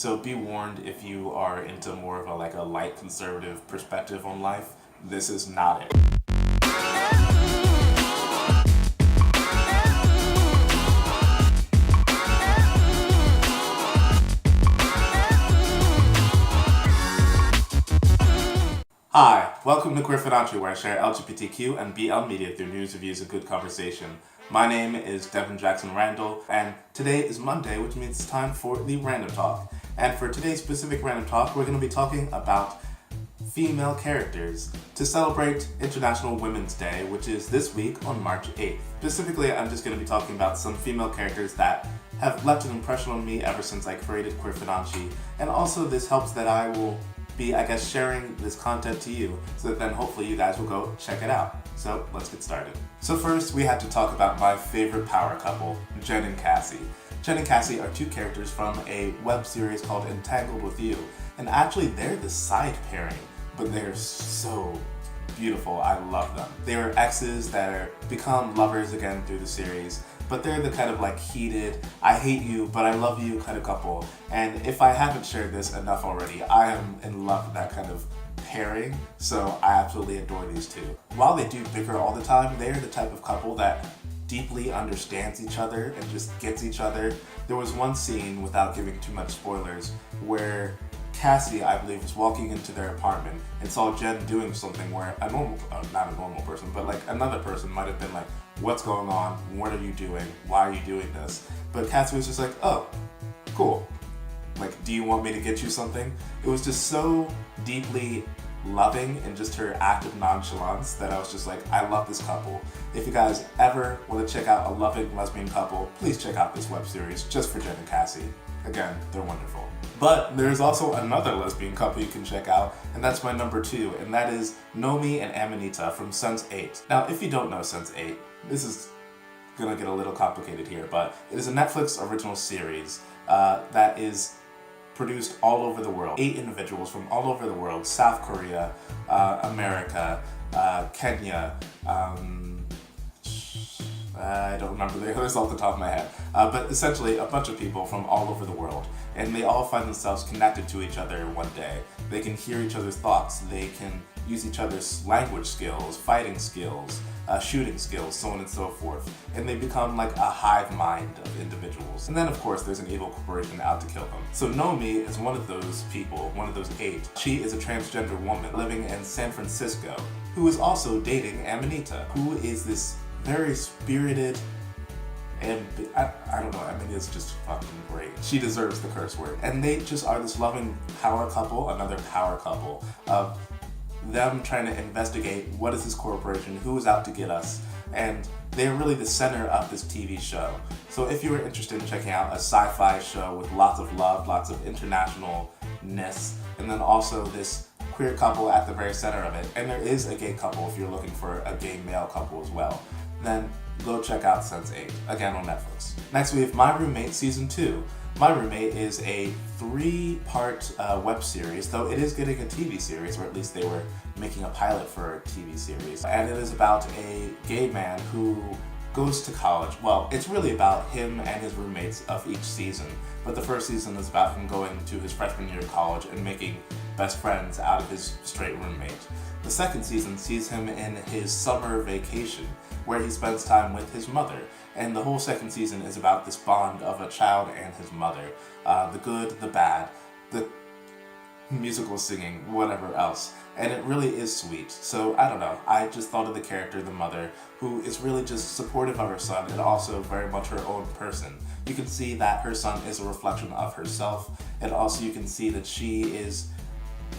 So be warned, if you are into more of a light conservative perspective on life, this is not it. Hi, welcome to Fudanshi, where I share LGBTQ and BL media through news, reviews, and good conversation. My name is Devin Jackson Randall, and today is Monday, which means it's time for the Random Talk. And for today's specific Random Talk, we're going to be talking about female characters to celebrate International Women's Day, which is this week on March 8th. Specifically, I'm just going to be talking about some female characters that have left an impression on me ever since I created Queer Fudanshi, and also this helps that I will be, sharing this content to you, so that then hopefully you guys will go check it out. So let's get started. So first, we have to talk about my favorite power couple, Jen and Cassie. Jen and Cassie are two characters from a web series called Entangle With You, and actually they're the side pairing, but they're so beautiful. I love them. They're exes that are become lovers again through the series, but they're the kind of heated, I hate you, but I love you kind of couple. And if I haven't shared this enough already, I am in love with that kind of pairing, so I absolutely adore these two. While they do bicker all the time, they're the type of couple that deeply understands each other and just gets each other. There was one scene, without giving too much spoilers, where Cassie, I believe, was walking into their apartment and saw Jen doing something where a normal, not a normal person, but another person might have been like, what's going on? What are you doing? Why are you doing this? But Cassie was just like, oh, cool. Do you want me to get you something? It was just so deeply loving and just her act of nonchalance that I was just like, I love this couple. If you guys ever want to check out a loving lesbian couple, please check out this web series just for Jen and Cassie. Again, they're wonderful. But there's also another lesbian couple you can check out, and that's my number 2, and that is Nomi and Amanita from Sense8. Now, if you don't know Sense8, this is gonna get a little complicated here, but it is a Netflix original series that is produced all over the world. 8 individuals from all over the world: South Korea, America, Kenya, I don't remember the others off the top of my head, but essentially a bunch of people from all over the world, and they all find themselves connected to each other one day. They can hear each other's thoughts, they can use each other's language skills, fighting skills, shooting skills, so on and so forth, and they become like a hive mind of individuals. And then of course there's an evil corporation out to kill them. So Nomi is one of those people, one of those 8. She is a transgender woman living in San Francisco who is also dating Amanita, who is this very spirited, and I don't know, Amanita's just fucking great. She deserves the curse word. And they just are this loving power couple, another power couple, of them trying to investigate what is this corporation, who is out to get us, and they're really the center of this TV show. So if you were interested in checking out a sci-fi show with lots of love, lots of internationalness, and then also this queer couple at the very center of it, and there is a gay couple if you're looking for a gay male couple as well, then go check out Sense8, again on Netflix. Next we have My Roommate Season 2. My Roommate is a 3-part web series, though it is getting a TV series, or at least they were making a pilot for a TV series. And it is about a gay man who goes to college. Well, it's really about him and his roommates of each season, but the first season is about him going to his freshman year of college and making best friends out of his straight roommate. The second season sees him in his summer vacation, where he spends time with his mother. And the whole second season is about this bond of a child and his mother. The good, the bad, the musical singing, whatever else. And it really is sweet. So I don't know, I just thought of the character, the mother, who is really just supportive of her son and also very much her own person. You can see that her son is a reflection of herself, and also you can see that she is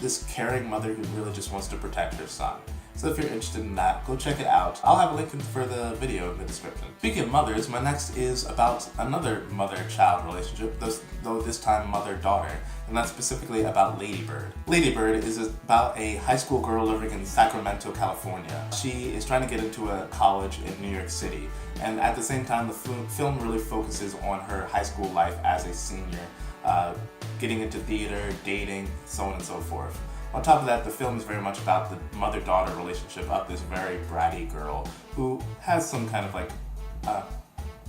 this caring mother who really just wants to protect her son. So if you're interested in that, go check it out. I'll have a link for the video in the description. Speaking of mothers, my next is about another mother-child relationship, though this time mother-daughter, and that's specifically about Ladybird. Ladybird is about a high school girl living in Sacramento, California. She is trying to get into a college in New York City, and at the same time the film really focuses on her high school life as a senior, getting into theater, dating, so on and so forth. On top of that, the film is very much about the mother-daughter relationship of this very bratty girl who has some kind of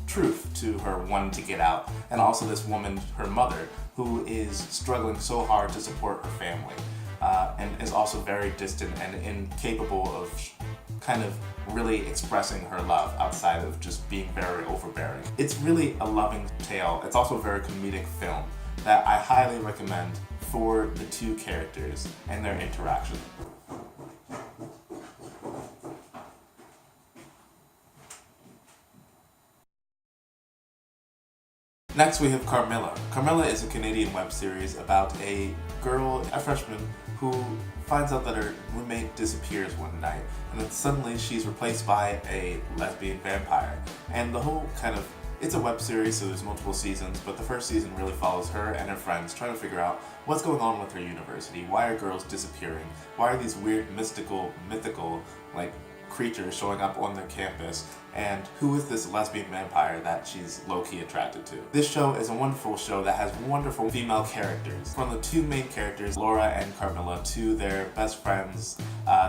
truth to her wanting to get out, and also this woman, her mother, who is struggling so hard to support her family, and is also very distant and incapable of kind of really expressing her love outside of just being very overbearing. It's really a loving tale. It's also a very comedic film that I highly recommend for the two characters and their interaction. Next we have Carmela. Carmela is a Canadian web series about a girl, a freshman, who finds out that her roommate disappears one night, and then suddenly she's replaced by a lesbian vampire. And the whole it's a web series, so there's multiple seasons, but the first season really follows her and her friends trying to figure out what's going on with her university. Why are girls disappearing? Why are these weird, mythical, creatures showing up on their campus, and who is this lesbian vampire that she's low-key attracted to? This show is a wonderful show that has wonderful female characters. From the two main characters, Laura and Carmela, to their best friends.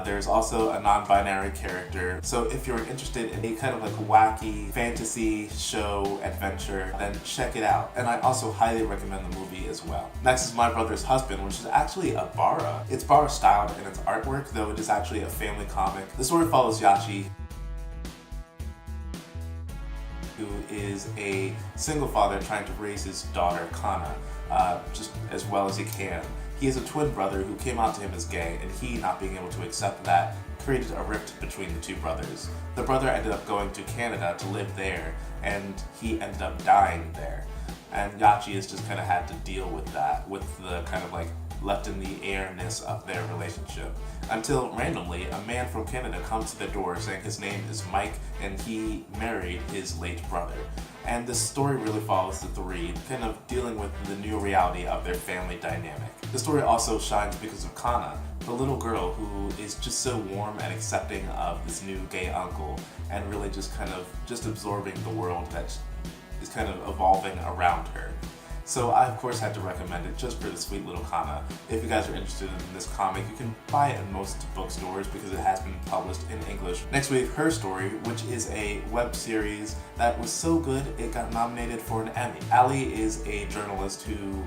There's also a non-binary character. So if you're interested in a wacky fantasy show adventure, then check it out. And I also highly recommend the movie as well. Next is My Brother's Husband, which is actually a bara. It's bara styled in its artwork, though it is actually a family comic. The story follows Yachi, who is a single father trying to raise his daughter, Kana, just as well as he can. He has a twin brother who came out to him as gay, and he, not being able to accept that, created a rift between the two brothers. The brother ended up going to Canada to live there, and he ended up dying there. And Yachi has just had to deal with that, with the left in the airness of their relationship. Until randomly, a man from Canada comes to the door saying his name is Mike and he married his late brother. And this story really follows the three, dealing with the new reality of their family dynamic. The story also shines because of Kana, the little girl who is just so warm and accepting of this new gay uncle, and really just absorbing the world that is evolving around her. So I of course had to recommend it just for the sweet little Kana. If you guys are interested in this comic, you can buy it in most bookstores because it has been published in English. Next we have Her Story, which is a web series that was so good it got nominated for an Emmy. Allie is a journalist who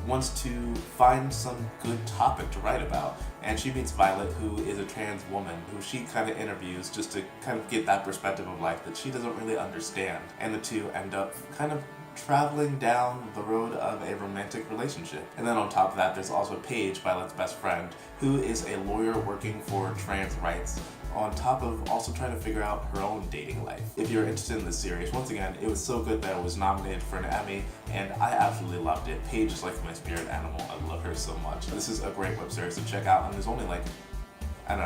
wants to find some good topic to write about, and she meets Violet, who is a trans woman who she interviews just to get that perspective of life that she doesn't really understand, and the two end up traveling down the road of a romantic relationship. And then on top of that, there's also Paige, Violet's best friend, who is a lawyer working for trans rights, on top of also trying to figure out her own dating life. If you're interested in this series, once again, it was so good that it was nominated for an Emmy, and I absolutely loved it. Paige is like my spirit animal. I love her so much. This is a great web series to check out, and there's only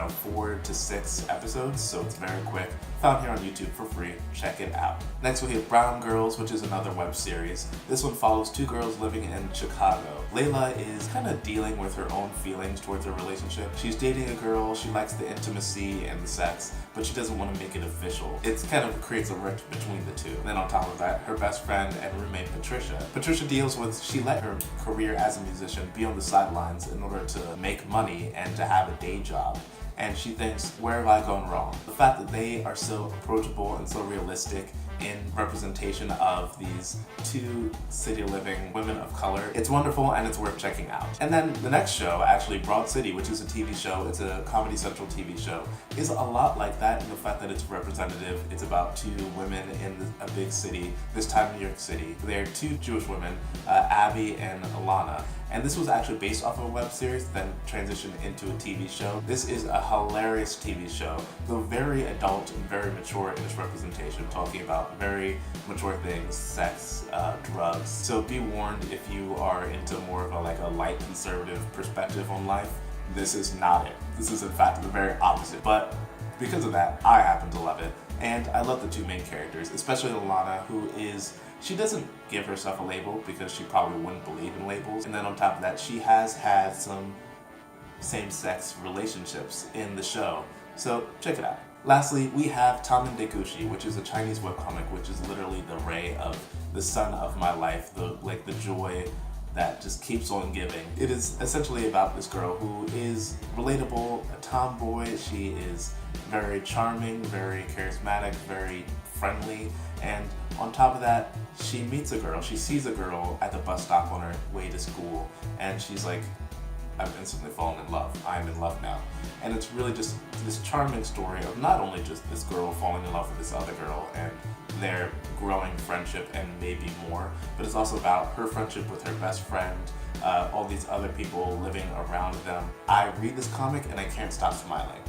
4 to 6 episodes, so it's very quick. Found here on YouTube for free. Check it out. Next we have Brown Girls, which is another web series. This one follows two girls living in Chicago. Layla is dealing with her own feelings towards her relationship. She's dating a girl, she likes the intimacy and the sex, but she doesn't want to make it official. It creates a rift between the two. And then on top of that, her best friend and roommate Patricia. Patricia deals with, she let her career as a musician be on the sidelines in order to make money and to have a day job. And she thinks, where have I gone wrong? The fact that they are so approachable and so realistic in representation of these two city-living women of color, it's wonderful and it's worth checking out. And then the next show, actually Broad City, which is a TV show, it's a Comedy Central TV show, is a lot like that in the fact that it's representative. It's about two women in a big city, this time New York City. They're two Jewish women, Abby and Alana. And this was actually based off of a web series, then transitioned into a TV show. This is a hilarious TV show, though very adult and very mature in its representation, talking about very mature things, sex, drugs. So be warned if you are into more of a light conservative perspective on life. This is not it. This is in fact the very opposite. But because of that, I happen to love it. And I love the two main characters, especially Alana, who is, she doesn't give herself a label because she probably wouldn't believe in labels. And then on top of that, she has had some same-sex relationships in the show. So check it out. Lastly, we have Tom and Noguchi, which is a Chinese webcomic, which is literally the ray of the sun of my life, the joy that just keeps on giving. It is essentially about this girl who is relatable, a tomboy. She is very charming, very charismatic, very friendly, And on top of that, she meets a girl. She sees a girl at the bus stop on her way to school, and she's like, I've instantly fallen in love. I am in love now. And it's really just this charming story of not only just this girl falling in love with this other girl and their growing friendship and maybe more, but it's also about her friendship with her best friend, all these other people living around them. I read this comic and I can't stop smiling.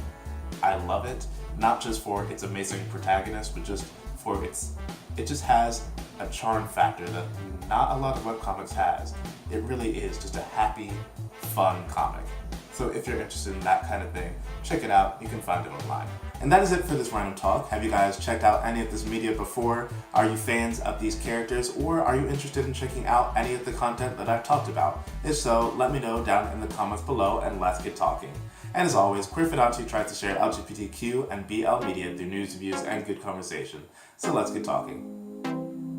I love it, not just for its amazing protagonist, but just for it just has a charm factor that not a lot of webcomics has. It really is just a happy, fun comic. So if you're interested in that kind of thing, check it out. You can find it online. And that is it for this random talk. Have you guys checked out any of this media before? Are you fans of these characters, or are you interested in checking out any of the content that I've talked about? If so, let me know down in the comments below and let's get talking. And as always, Queer Fudanshi tries to share LGBTQ and BL media through news, reviews, and good conversation. So let's get talking.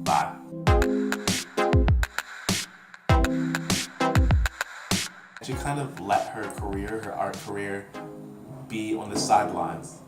Bye. She kind of let her career, her art career, be on the sidelines